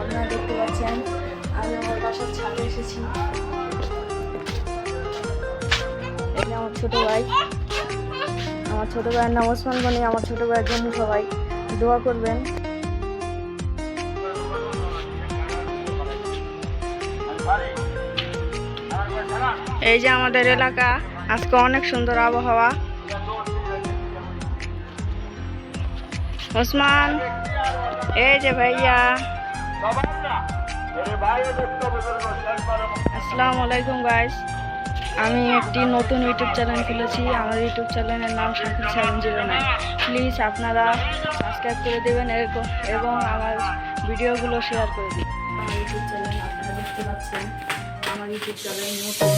আপনারা দেখতে পাচ্ছেন আমি আমার বাসার ছাদে এসেছি। এটা আমার ছোট ভাই, আমার ছোট ভাইয়ের নাম ওসমান গনি। আমার ছোট ভাইয়ের জন্য সবাই দোয়া করবেন। এই যে আমাদের এলাকা, আজকে অনেক সুন্দর আবহাওয়া। ওসমান, এই যে ভাইয়া। আসসালামু আলাইকুম গাইস। আমি একটি নতুন ইউটিউব চ্যানেল খুলেছি। আমার ইউটিউব চ্যানেলের নাম শাকিল 709। প্লিজ আপনারা সাবস্ক্রাইব করে দেবেন এবং আমার ভিডিওগুলো শেয়ার করে দিন। আমার ইউটিউব চ্যানেল আপনারা দেখতে পাচ্ছেন, আমার ইউটিউব চ্যানেল নতুন।